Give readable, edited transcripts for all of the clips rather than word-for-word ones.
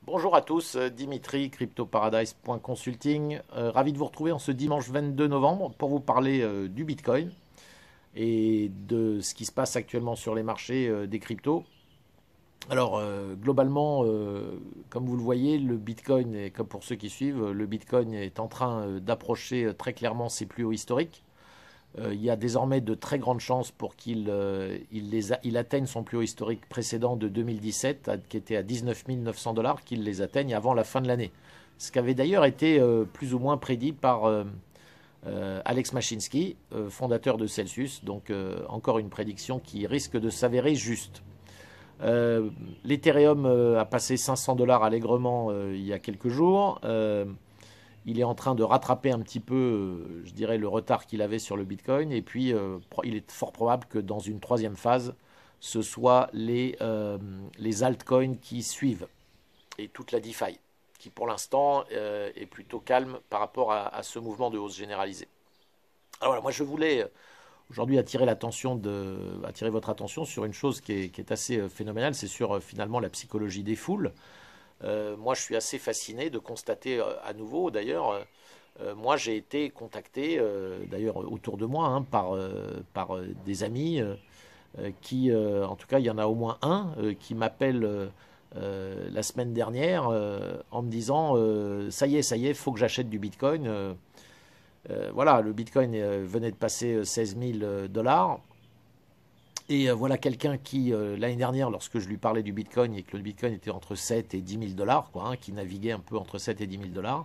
Bonjour à tous, Dimitri, cryptoparadise.consulting. Ravi de vous retrouver en ce dimanche 22 novembre pour vous parler du Bitcoin et de ce qui se passe actuellement sur les marchés des cryptos. Alors, globalement, comme vous le voyez, le Bitcoin, et comme pour ceux qui suivent, le Bitcoin est en train d'approcher très clairement ses plus hauts historiques. Il y a désormais de très grandes chances pour qu'il atteigne son plus haut historique précédent de 2017, qui était à 19 900 $, qu'il les atteigne avant la fin de l'année. Ce qui avait d'ailleurs été plus ou moins prédit par Alex Mashinsky, fondateur de Celsius. Donc encore une prédiction qui risque de s'avérer juste. L'Ethereum a passé 500 $ allègrement il y a quelques jours. Il est en train de rattraper un petit peu, je dirais, le retard qu'il avait sur le Bitcoin. Et puis, il est fort probable que dans une troisième phase, ce soit les altcoins qui suivent. Et toute la DeFi, qui pour l'instant est plutôt calme par rapport à ce mouvement de hausse généralisée. Alors voilà, moi je voulais aujourd'hui attirer votre attention sur une chose qui est assez phénoménale. C'est sur finalement la psychologie des foules. Moi, je suis assez fasciné de constater à nouveau, d'ailleurs, moi j'ai été contacté, d'ailleurs autour de moi, hein, par des amis qui, en tout cas, il y en a au moins un qui m'appelle la semaine dernière en me disant ça y est, il faut que j'achète du Bitcoin. Voilà, le Bitcoin venait de passer 16 000 $. Et voilà quelqu'un qui, l'année dernière, lorsque je lui parlais du Bitcoin et que le Bitcoin était entre 7 et 10 000 $, quoi, hein, qui naviguait un peu entre 7 et 10 000 $,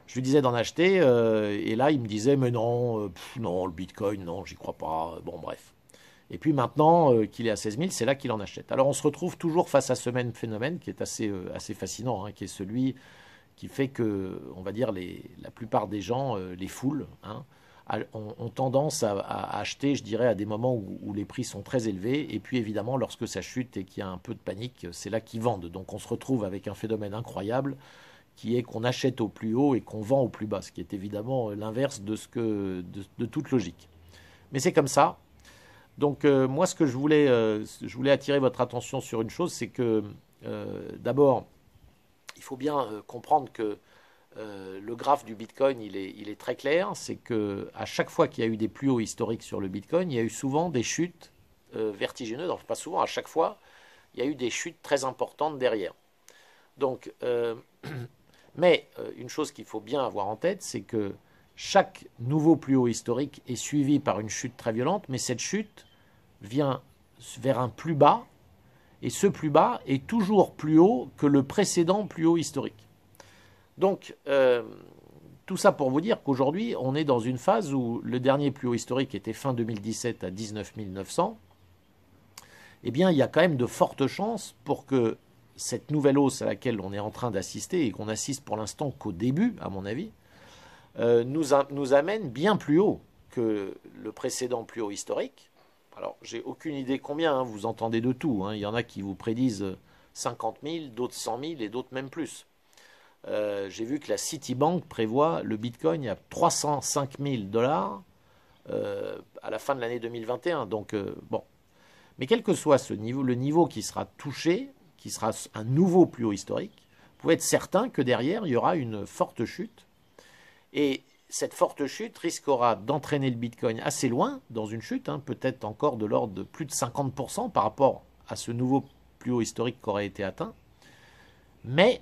je lui disais d'en acheter, et là, il me disait, mais non, non, le Bitcoin, non, j'y crois pas, bon, bref. Et puis maintenant qu'il est à 16 000, c'est là qu'il en achète. Alors on se retrouve toujours face à ce même phénomène qui est assez fascinant, hein, qui est celui qui fait que, on va dire, la plupart des gens, les foules, hein, ont tendance à acheter, je dirais, à des moments où les prix sont très élevés. Et puis évidemment, lorsque ça chute et qu'il y a un peu de panique, c'est là qu'ils vendent. Donc on se retrouve avec un phénomène incroyable qui est qu'on achète au plus haut et qu'on vend au plus bas, ce qui est évidemment l'inverse de toute logique. Mais c'est comme ça. Donc moi, ce que je voulais attirer votre attention sur une chose, c'est que d'abord, il faut bien comprendre que le graphe du Bitcoin, il est très clair. C'est que à chaque fois qu'il y a eu des plus hauts historiques sur le Bitcoin, il y a eu souvent des chutes vertigineuses. Enfin, pas souvent, à chaque fois, il y a eu des chutes très importantes derrière. Donc, mais une chose qu'il faut bien avoir en tête, c'est que chaque nouveau plus haut historique est suivi par une chute très violente, mais cette chute vient vers un plus bas, et ce plus bas est toujours plus haut que le précédent plus haut historique. Donc, tout ça pour vous dire qu'aujourd'hui, on est dans une phase où le dernier plus haut historique était fin 2017 à 19 900. Eh bien, il y a quand même de fortes chances pour que cette nouvelle hausse à laquelle on est en train d'assister, et qu'on assiste pour l'instant qu'au début, à mon avis, nous amène bien plus haut que le précédent plus haut historique. Alors, j'ai aucune idée combien, hein, vous entendez de tout, hein. Il y en a qui vous prédisent 50 000, d'autres 100 000 et d'autres même plus. J'ai vu que la Citibank prévoit le Bitcoin à 305 000 $ à la fin de l'année 2021. Donc, bon. Mais quel que soit ce niveau, le niveau qui sera touché, qui sera un nouveau plus haut historique, vous pouvez être certain que derrière, il y aura une forte chute. Et cette forte chute risquera d'entraîner le Bitcoin assez loin dans une chute, hein, peut-être encore de l'ordre de plus de 50% par rapport à ce nouveau plus haut historique qui aurait été atteint. Mais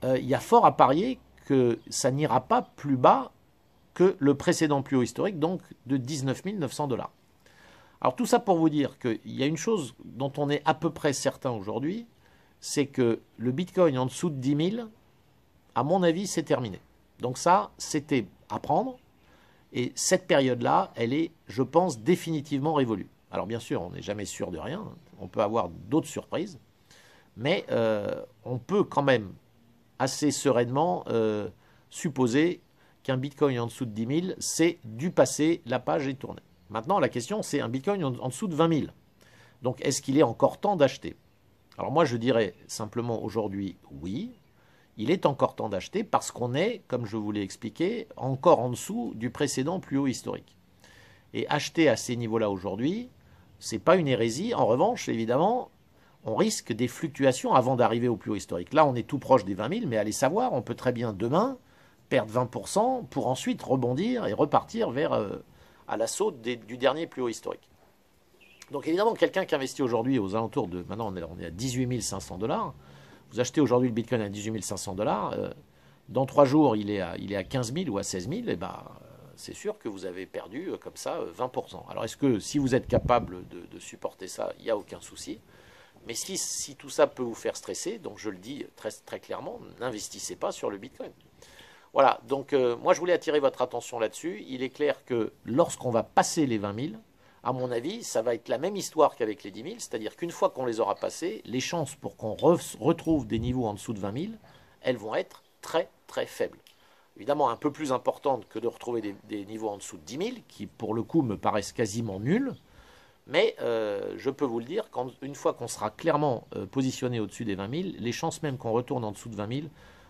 il y a fort à parier que ça n'ira pas plus bas que le précédent plus haut historique, donc de 19 900 $. Alors tout ça pour vous dire qu'il y a une chose dont on est à peu près certain aujourd'hui, c'est que le Bitcoin en dessous de 10 000, à mon avis, c'est terminé. Donc ça, c'était à prendre. Et cette période-là, elle est, je pense, définitivement révolue. Alors bien sûr, on n'est jamais sûr de rien. On peut avoir d'autres surprises. Mais on peut quand même assez sereinement supposer qu'un Bitcoin en dessous de 10 000, c'est du passé, la page est tournée. Maintenant, la question, c'est un Bitcoin en dessous de 20 000. Donc, est-ce qu'il est encore temps d'acheter? Alors moi, je dirais simplement aujourd'hui, oui, il est encore temps d'acheter parce qu'on est, comme je vous l'ai expliqué, encore en dessous du précédent plus haut historique. Et acheter à ces niveaux-là aujourd'hui, ce n'est pas une hérésie. En revanche, évidemment, on risque des fluctuations avant d'arriver au plus haut historique. Là, on est tout proche des 20 000, mais allez savoir, on peut très bien demain perdre 20% pour ensuite rebondir et repartir vers à l'assaut du dernier plus haut historique. Donc évidemment, quelqu'un qui investit aujourd'hui aux alentours de, maintenant on est à 18 500 $, vous achetez aujourd'hui le Bitcoin à 18 500 $, dans 3 jours il est à 15 000 ou à 16 000, et ben, c'est sûr que vous avez perdu comme ça 20%. Alors est-ce que si vous êtes capable de supporter ça, il n'y a aucun souci. Mais si tout ça peut vous faire stresser, donc je le dis très, très clairement, n'investissez pas sur le Bitcoin. Voilà, donc moi je voulais attirer votre attention là-dessus. Il est clair que lorsqu'on va passer les 20 000, à mon avis, ça va être la même histoire qu'avec les 10 000, c'est-à-dire qu'une fois qu'on les aura passés, les chances pour qu'on retrouve des niveaux en dessous de 20 000, elles vont être très très faibles. Évidemment un peu plus importantes que de retrouver des niveaux en dessous de 10 000, qui pour le coup me paraissent quasiment nuls. Mais je peux vous le dire, une fois qu'on sera clairement positionné au-dessus des 20 000, les chances même qu'on retourne en dessous de 20 000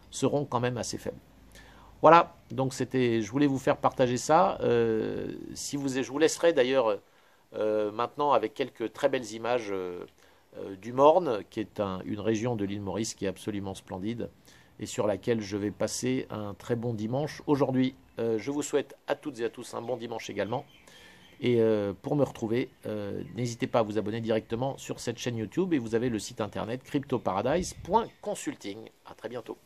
seront quand même assez faibles. Voilà, donc je voulais vous faire partager ça. Je vous laisserai d'ailleurs maintenant avec quelques très belles images du Morne, qui est une région de l'île Maurice qui est absolument splendide et sur laquelle je vais passer un très bon dimanche aujourd'hui. Je vous souhaite à toutes et à tous un bon dimanche également. Et pour me retrouver, n'hésitez pas à vous abonner directement sur cette chaîne YouTube et vous avez le site internet cryptoparadise.consulting. À très bientôt.